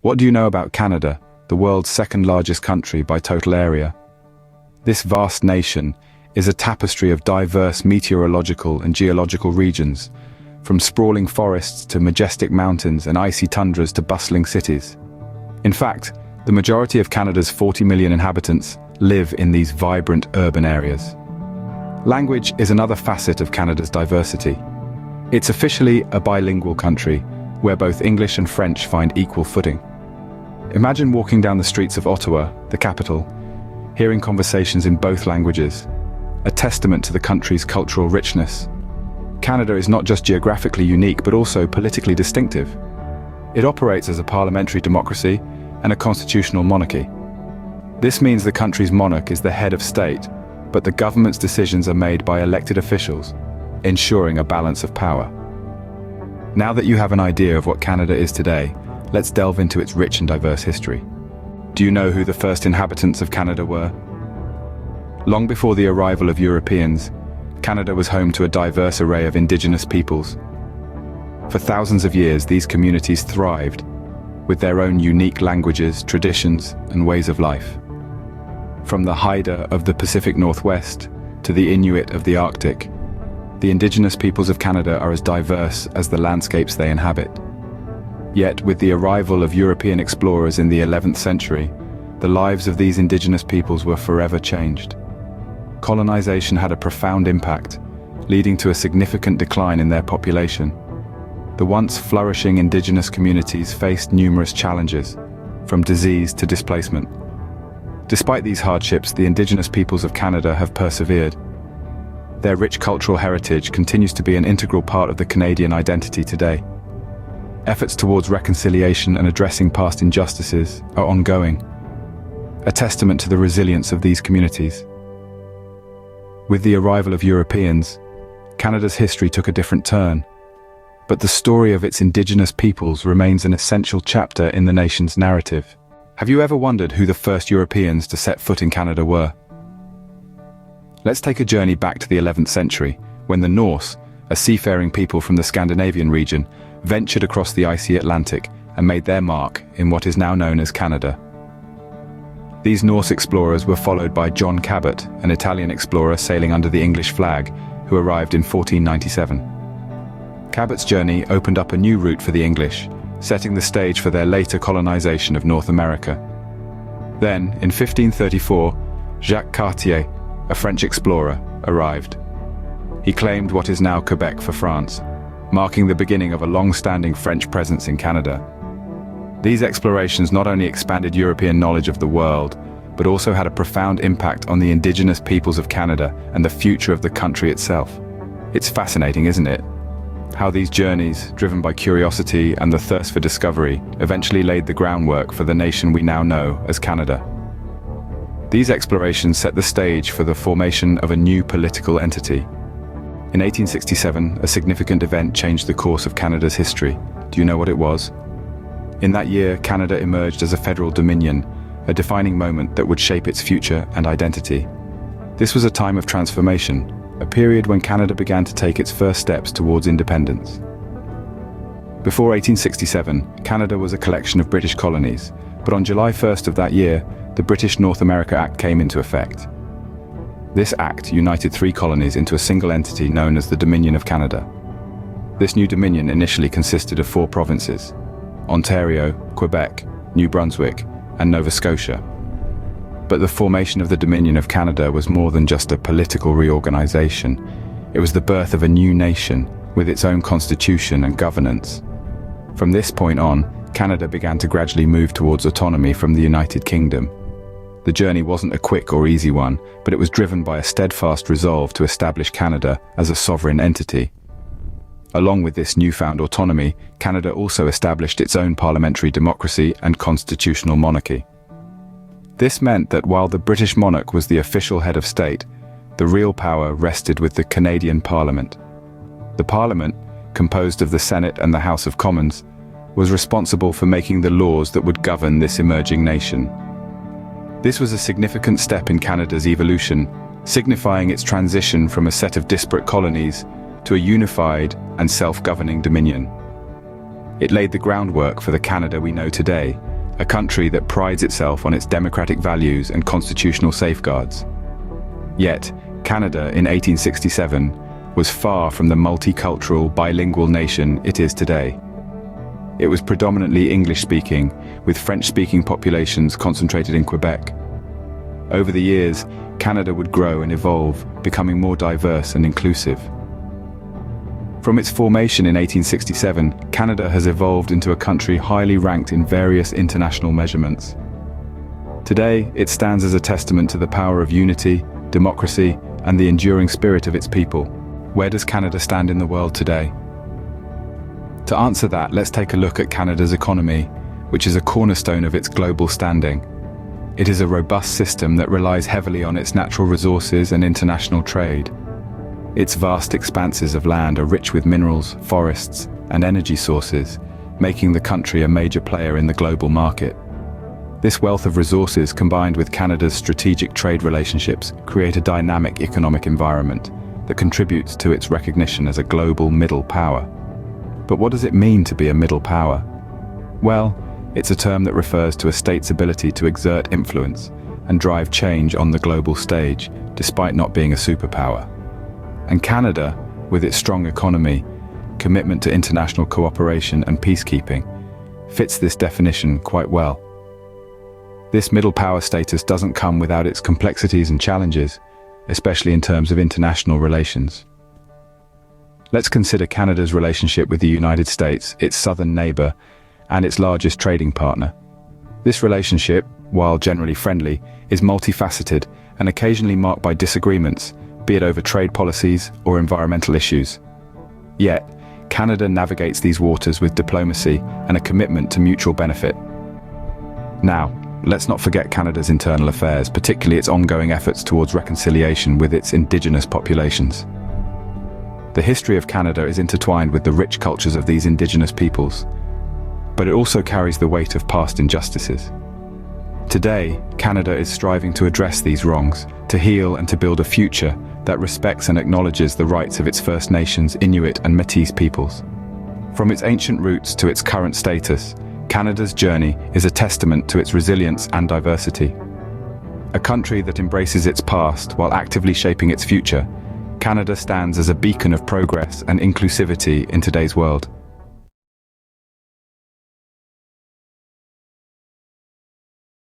What do you know about Canada, the world's second largest country by total area? This vast nation is a tapestry of diverse meteorological and geological regions, from sprawling forests to majestic mountains and icy tundras to bustling cities. In fact, the majority of Canada's 40 million inhabitants live in these vibrant urban areas. Language is another facet of Canada's diversity. It's officially a bilingual country, where both English and French find equal footing. Imagine walking down the streets of Ottawa, the capital, hearing conversations in both languages, a testament to the country's cultural richness. Canada is not just geographically unique, but also politically distinctive. It operates as a parliamentary democracy and a constitutional monarchy. This means the country's monarch is the head of state, but the government's decisions are made by elected officials, ensuring a balance of power. Now that you have an idea of what Canada is today, let's delve into its rich and diverse history. Do you know who the first inhabitants of Canada were? Long before the arrival of Europeans, Canada was home to a diverse array of Indigenous peoples. For thousands of years, these communities thrived, with their own unique languages, traditions, and ways of life. From the Haida of the Pacific Northwest to the Inuit of the Arctic, the Indigenous peoples of Canada are as diverse as the landscapes they inhabit. Yet, with the arrival of European explorers in the 11th century, the lives of these Indigenous peoples were forever changed. Colonization had a profound impact, leading to a significant decline in their population. The once flourishing Indigenous communities faced numerous challenges, from disease to displacement. Despite these hardships, the Indigenous peoples of Canada have persevered. Their rich cultural heritage continues to be an integral part of the Canadian identity today. Efforts towards reconciliation and addressing past injustices are ongoing, a testament to the resilience of these communities. With the arrival of Europeans, Canada's history took a different turn, but the story of its Indigenous peoples remains an essential chapter in the nation's narrative. Have you ever wondered who the first Europeans to set foot in Canada were? Let's take a journey back to the 11th century, when the Norse, a seafaring people from the Scandinavian region, ventured across the icy Atlantic and made their mark in what is now known as Canada. These Norse explorers were followed by John Cabot, an Italian explorer sailing under the English flag, who arrived in 1497. Cabot's journey opened up a new route for the English, setting the stage for their later colonization of North America. Then, in 1534, Jacques Cartier, a French explorer, arrived. He claimed what is now Quebec for France, marking the beginning of a long-standing French presence in Canada. These explorations not only expanded European knowledge of the world, but also had a profound impact on the Indigenous peoples of Canada and the future of the country itself. It's fascinating, isn't it? How these journeys, driven by curiosity and the thirst for discovery, eventually laid the groundwork for the nation we now know as Canada. These explorations set the stage for the formation of a new political entity. In 1867, a significant event changed the course of Canada's history. Do you know what it was? In that year, Canada emerged as a federal dominion, a defining moment that would shape its future and identity. This was a time of transformation, a period when Canada began to take its first steps towards independence. Before 1867, Canada was a collection of British colonies, but on July 1st of that year, the British North America Act came into effect. This act united 3 colonies into a single entity known as the Dominion of Canada. This new dominion initially consisted of 4 provinces: Ontario, Quebec, New Brunswick, and Nova Scotia. But the formation of the Dominion of Canada was more than just a political reorganization. It was the birth of a new nation with its own constitution and governance. From this point on, Canada began to gradually move towards autonomy from the United Kingdom. The journey wasn't a quick or easy one, but it was driven by a steadfast resolve to establish Canada as a sovereign entity. Along with this newfound autonomy, Canada also established its own parliamentary democracy and constitutional monarchy. This meant that while the British monarch was the official head of state, the real power rested with the Canadian Parliament. The Parliament, composed of the Senate and the House of Commons, was responsible for making the laws that would govern this emerging nation. This was a significant step in Canada's evolution, signifying its transition from a set of disparate colonies to a unified and self-governing dominion. It laid the groundwork for the Canada we know today, a country that prides itself on its democratic values and constitutional safeguards. Yet, Canada in 1867 was far from the multicultural, bilingual nation it is today. It was predominantly English-speaking, with French-speaking populations concentrated in Quebec. Over the years, Canada would grow and evolve, becoming more diverse and inclusive. From its formation in 1867, Canada has evolved into a country highly ranked in various international measurements. Today, it stands as a testament to the power of unity, democracy, and the enduring spirit of its people. Where does Canada stand in the world today? To answer that, let's take a look at Canada's economy, which is a cornerstone of its global standing. It is a robust system that relies heavily on its natural resources and international trade. Its vast expanses of land are rich with minerals, forests, and energy sources, making the country a major player in the global market. This wealth of resources, combined with Canada's strategic trade relationships, create a dynamic economic environment that contributes to its recognition as a global middle power. But what does it mean to be a middle power? Well, it's a term that refers to a state's ability to exert influence and drive change on the global stage, despite not being a superpower. And Canada, with its strong economy, commitment to international cooperation and peacekeeping, fits this definition quite well. This middle power status doesn't come without its complexities and challenges, especially in terms of international relations. Let's consider Canada's relationship with the United States, its southern neighbor, and its largest trading partner. This relationship, while generally friendly, is multifaceted and occasionally marked by disagreements, be it over trade policies or environmental issues. Yet, Canada navigates these waters with diplomacy and a commitment to mutual benefit. Now, let's not forget Canada's internal affairs, particularly its ongoing efforts towards reconciliation with its Indigenous populations. The history of Canada is intertwined with the rich cultures of these Indigenous peoples, but it also carries the weight of past injustices. Today, Canada is striving to address these wrongs, to heal and to build a future that respects and acknowledges the rights of its First Nations, Inuit and Métis peoples. From its ancient roots to its current status, Canada's journey is a testament to its resilience and diversity. A country that embraces its past while actively shaping its future, Canada stands as a beacon of progress and inclusivity in today's world.